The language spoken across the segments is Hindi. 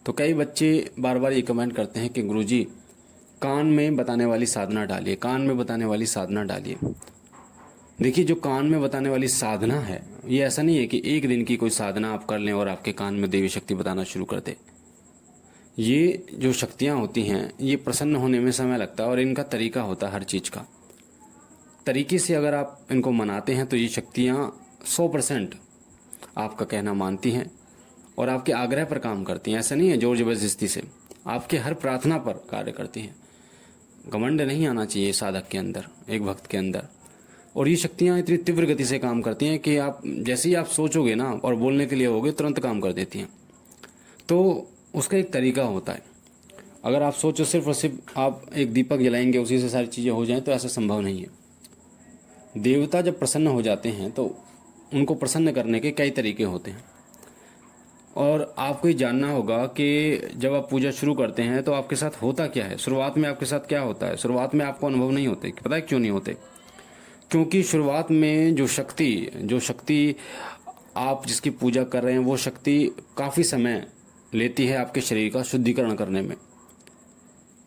तो कई बच्चे बार बार ये कमेंट करते हैं कि गुरुजी कान में बताने वाली साधना डालिए, कान में बताने वाली साधना डालिए। देखिए, जो कान में बताने वाली साधना है, ये ऐसा नहीं है कि एक दिन की कोई साधना आप कर लें और आपके कान में देवी शक्ति बताना शुरू कर दे। ये जो शक्तियाँ होती हैं, ये प्रसन्न होने में समय लगता है और इनका तरीका होता है हर चीज़ का। तरीके से अगर आप इनको मनाते हैं तो ये शक्तियाँ 100% आपका कहना मानती हैं और आपके आग्रह पर काम करती हैं। ऐसा नहीं है जोर जबरदस्ती से, आपके हर प्रार्थना पर कार्य करती हैं। घमंड नहीं आना चाहिए साधक के अंदर, एक भक्त के अंदर। और ये शक्तियाँ इतनी तीव्र गति से काम करती हैं कि आप जैसे ही आप सोचोगे ना और बोलने के लिए होगे, तुरंत काम कर देती हैं। तो उसका एक तरीका होता है। अगर आप सोचो सिर्फ और सिर्फ आप एक दीपक जलाएंगे उसी से सारी चीज़ें हो जाएं, तो ऐसा संभव नहीं है। देवता जब प्रसन्न हो जाते हैं तो उनको प्रसन्न करने के कई तरीके होते हैं। और आपको ये जानना होगा कि जब आप पूजा शुरू करते हैं तो आपके साथ होता क्या है। शुरुआत में आपके साथ क्या होता है? शुरुआत में आपको अनुभव नहीं होते। पता है क्यों नहीं होते? क्योंकि शुरुआत में जो शक्ति आप जिसकी पूजा कर रहे हैं, वो शक्ति काफ़ी समय लेती है आपके शरीर का शुद्धिकरण करने में।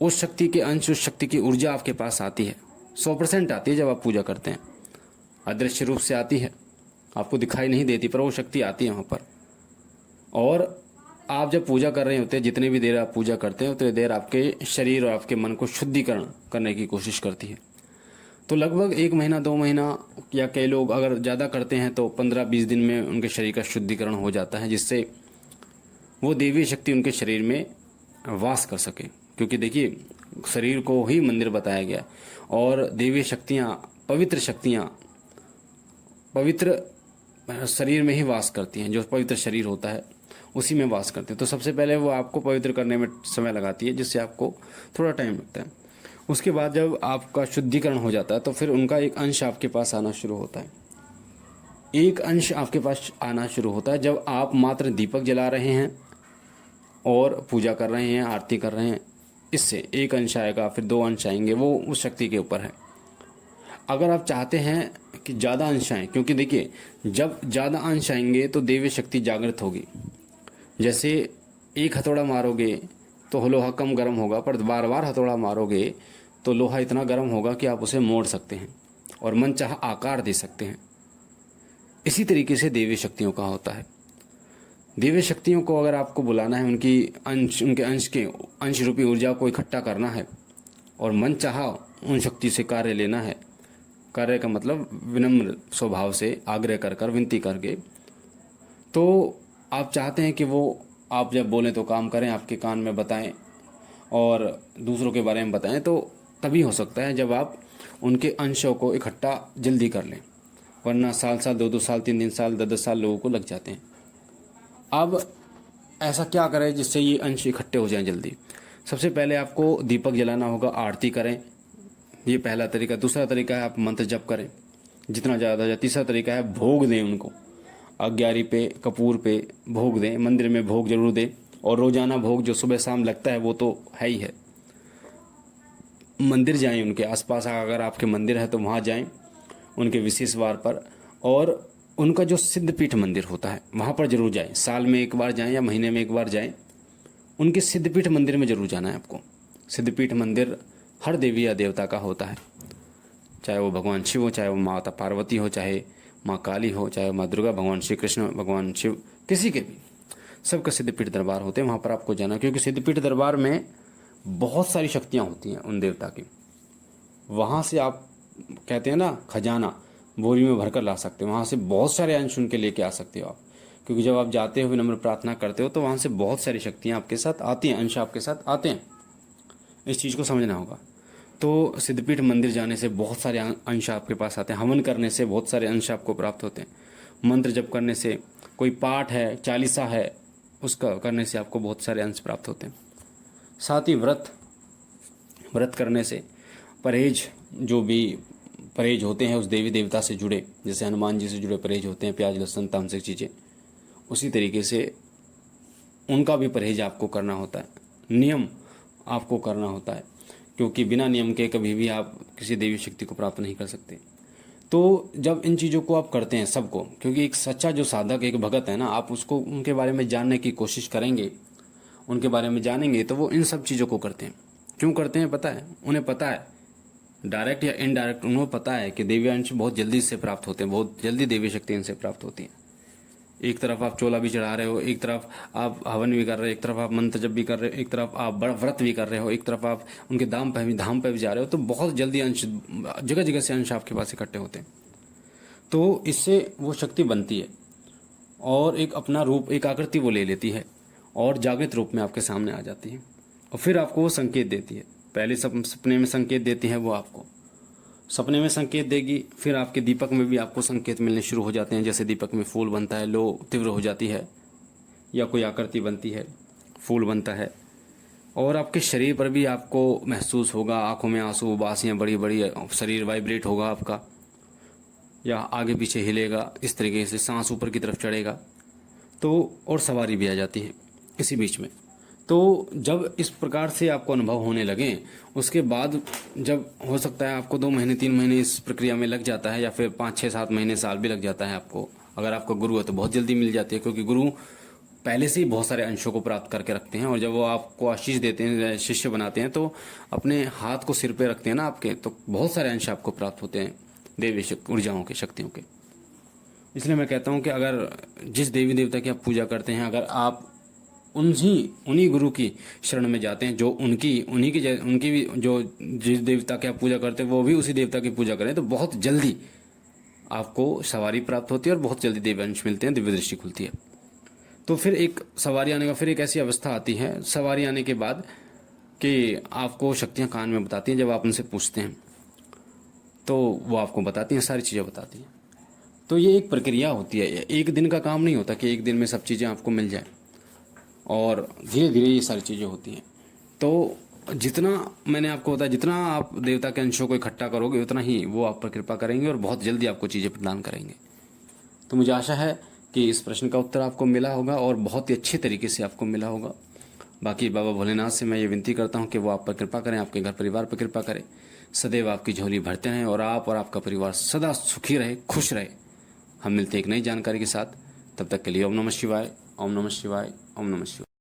उस शक्ति के अंश, उस शक्ति की ऊर्जा आपके पास आती है, 100% आती है जब आप पूजा करते हैं। अदृश्य रूप से आती है, आपको दिखाई नहीं देती, पर वो शक्ति आती है वहाँ पर। और आप जब पूजा कर रहे होते हैं, जितनी भी देर आप पूजा करते हैं उतनी देर आपके शरीर और आपके मन को शुद्धिकरण करने की कोशिश करती है। तो लगभग 1 महीना 2 महीना, या कई लोग अगर ज़्यादा करते हैं तो 15-20 दिन में उनके शरीर का शुद्धिकरण हो जाता है, जिससे वो देवी शक्ति उनके शरीर में वास कर सके। क्योंकि देखिए, शरीर को ही मंदिर बताया गया और देवी शक्तियाँ, पवित्र शक्तियाँ पवित्र शरीर में ही वास करती हैं। जो पवित्र शरीर होता है उसी में वास करते हैं। तो सबसे पहले वो आपको पवित्र करने में समय लगाती है, जिससे आपको थोड़ा टाइम लगता है। उसके बाद जब आपका शुद्धिकरण हो जाता है तो फिर उनका एक अंश आपके पास आना शुरू होता है। एक अंश आपके पास आना शुरू होता है जब आप मात्र दीपक जला रहे हैं और पूजा कर रहे हैं, आरती कर रहे हैं। इससे एक अंश आएगा, फिर 2 अंश आएंगे, वो उस शक्ति के ऊपर है। अगर आप चाहते हैं कि ज़्यादा अंश आएँ, क्योंकि देखिए, जब ज़्यादा अंश आएंगे तो देवी शक्ति जागृत होगी। जैसे एक हथौड़ा मारोगे तो लोहा कम गर्म होगा, पर बार बार हथौड़ा मारोगे तो लोहा इतना गर्म होगा कि आप उसे मोड़ सकते हैं और मनचाहा आकार दे सकते हैं। इसी तरीके से देवी शक्तियों का होता है। देवी शक्तियों को अगर आपको बुलाना है, उनके अंश रूपी ऊर्जा को इकट्ठा करना है और मनचाहा उन शक्ति से कार्य लेना है। कार्य का मतलब विनम्र स्वभाव से आग्रह कर विनती करके। तो आप चाहते हैं कि वो आप जब बोलें तो काम करें, आपके कान में बताएं और दूसरों के बारे में बताएं, तो तभी हो सकता है जब आप उनके अंशों को इकट्ठा जल्दी कर लें। वरना साल 2-2 साल, 3-3 साल, 10-10 साल लोगों को लग जाते हैं। अब ऐसा क्या करें जिससे ये अंश इकट्ठे हो जाएं जल्दी? सबसे पहले आपको दीपक जलाना होगा, आरती करें, ये पहला तरीका। दूसरा तरीका है आप मंत्र जप करें जितना ज़्यादा हो। तीसरा तरीका है भोग दें उनको, अग्यारी पे, कपूर पे भोग दें। मंदिर में भोग जरूर दें, और रोजाना भोग जो सुबह शाम लगता है वो तो है ही है। मंदिर जाएं, उनके आसपास अगर आपके मंदिर है तो वहाँ जाएं उनके विशेष वार पर, और उनका जो सिद्धपीठ मंदिर होता है वहाँ पर जरूर जाएं। साल में एक बार जाएं या महीने में एक बार जाएं, उनके सिद्धपीठ मंदिर में जरूर जाना है आपको। सिद्धपीठ मंदिर हर देवी या देवता का होता है, चाहे वो भगवान शिव हो, चाहे वो माता पार्वती हो, चाहे माँ काली हो, चाहे माँ दुर्गा, भगवान श्री कृष्ण, भगवान शिव, किसी के भी, सबका सिद्धपीठ दरबार होते हैं। वहाँ पर आपको जाना, क्योंकि सिद्धपीठ दरबार में बहुत सारी शक्तियाँ होती हैं उन देवता की। वहाँ से आप कहते हैं ना, खजाना बोरी में भरकर ला सकते हो। वहाँ से बहुत सारे अंश उनके लेके आ सकते हो आप, क्योंकि जब आप जाते हो, विनम्र प्रार्थना करते हो, तो वहाँ से बहुत सारी शक्तियाँ आपके साथ आती हैं, अंश आपके साथ आते हैं। इस चीज़ को समझना होगा। तो सिद्धपीठ मंदिर जाने से बहुत सारे अंश आपके पास आते हैं। हवन करने से बहुत सारे अंश आपको प्राप्त होते हैं। मंत्र जप करने से, कोई पाठ है, चालीसा है, उसका करने से आपको बहुत सारे अंश प्राप्त होते हैं। साथ ही व्रत करने से, परहेज, जो भी परहेज होते हैं उस देवी देवता से जुड़े, जैसे हनुमान जी से जुड़े परहेज होते हैं, प्याज लहसुन तामसिक चीज़ें, उसी तरीके से उनका भी परहेज आपको करना होता है। नियम आपको करना होता है, क्योंकि बिना नियम के कभी भी आप किसी देवी शक्ति को प्राप्त नहीं कर सकते। तो जब इन चीज़ों को आप करते हैं सबको, क्योंकि एक सच्चा जो साधक, एक भगत है ना, आप उसको उनके बारे में जानने की कोशिश करेंगे, उनके बारे में जानेंगे तो वो इन सब चीज़ों को करते हैं। क्यों करते हैं पता है? उन्हें पता है, डायरेक्ट या इनडायरेक्ट उन्हें पता है कि देवी अंश बहुत जल्दी इससे प्राप्त होते हैं, बहुत जल्दी देवी शक्ति इनसे प्राप्त होती है। एक तरफ आप चोला भी चढ़ा रहे हो, एक तरफ आप हवन भी कर रहे हो, एक तरफ आप मंत्र जप भी कर रहे हो, एक तरफ आप बड़ा व्रत भी कर रहे हो, एक तरफ आप उनके धाम पे भी जा रहे हो, तो बहुत जल्दी अंश, जगह जगह से अंश आपके पास इकट्ठे होते हैं। तो इससे वो शक्ति बनती है और एक अपना रूप, एक आकृति वो ले लेती है और जागृत रूप में आपके सामने आ जाती है और फिर आपको वो संकेत देती है। पहले सपने में संकेत देती है वो आपको, सपने में संकेत देगी, फिर आपके दीपक में भी आपको संकेत मिलने शुरू हो जाते हैं। जैसे दीपक में फूल बनता है, लो तीव्र हो जाती है, या कोई आकृति बनती है, फूल बनता है, और आपके शरीर पर भी आपको महसूस होगा, आंखों में आंसू, उबासियाँ बड़ी बड़ी, शरीर वाइब्रेट होगा आपका, या आगे पीछे हिलेगा, इस तरीके से सांस ऊपर की तरफ चढ़ेगा। तो और सवारी भी आ जाती है इसी बीच में। तो जब इस प्रकार से आपको अनुभव होने लगे, उसके बाद जब हो सकता है आपको 2 महीने 3 महीने इस प्रक्रिया में लग जाता है, या फिर 5 6 7 महीने, साल भी लग जाता है आपको। अगर आपका गुरु है तो बहुत जल्दी मिल जाती है, क्योंकि गुरु पहले से ही बहुत सारे अंशों को प्राप्त करके रखते हैं। और जब वो आपको आशीष देते हैं, शिष्य बनाते हैं, तो अपने हाथ को सिर पे रखते हैं ना आपके, तो बहुत सारे अंश आपको प्राप्त होते हैं देवी ऊर्जाओं के, शक्तियों के। इसलिए मैं कहता हूँ कि अगर जिस देवी देवता की आप पूजा करते हैं, अगर आप उन्हीं गुरु की शरण में जाते हैं, जो उनकी भी, जो जिस देवता की आप पूजा करते हैं वो भी उसी देवता की पूजा करें, तो बहुत जल्दी आपको सवारी प्राप्त होती है और बहुत जल्दी दिव्य अंश मिलते हैं, दिव्य दृष्टि खुलती है। तो फिर एक सवारी आने का, फिर एक ऐसी अवस्था आती है सवारी आने के बाद कि आपको शक्तियाँ कान में बताती हैं। जब आप उनसे पूछते हैं तो वो आपको बताती हैं, सारी चीज़ें बताती हैं। तो ये एक प्रक्रिया होती है, एक दिन का काम नहीं होता कि एक दिन में सब चीज़ें आपको मिल जाए, और धीरे धीरे ये सारी चीज़ें होती हैं। तो जितना मैंने आपको बताया, जितना आप देवता के अंशों को इकट्ठा करोगे, उतना ही वो आप पर कृपा करेंगे और बहुत जल्दी आपको चीज़ें प्रदान करेंगे। तो मुझे आशा है कि इस प्रश्न का उत्तर आपको मिला होगा और बहुत ही अच्छे तरीके से आपको मिला होगा। बाकी बाबा भोलेनाथ से मैं ये विनती करता हूँ कि वो आप पर कृपा करें, आपके घर परिवार पर कृपा करें, सदैव आपकी झोली भरते रहें और आप और आपका परिवार सदा सुखी रहे, खुश रहे। हम मिलते हैं एक नई जानकारी के साथ, तब तक के लिए ओम नमः शिवाय, ओम नमः शिवाय, ओम नमः शिवाय।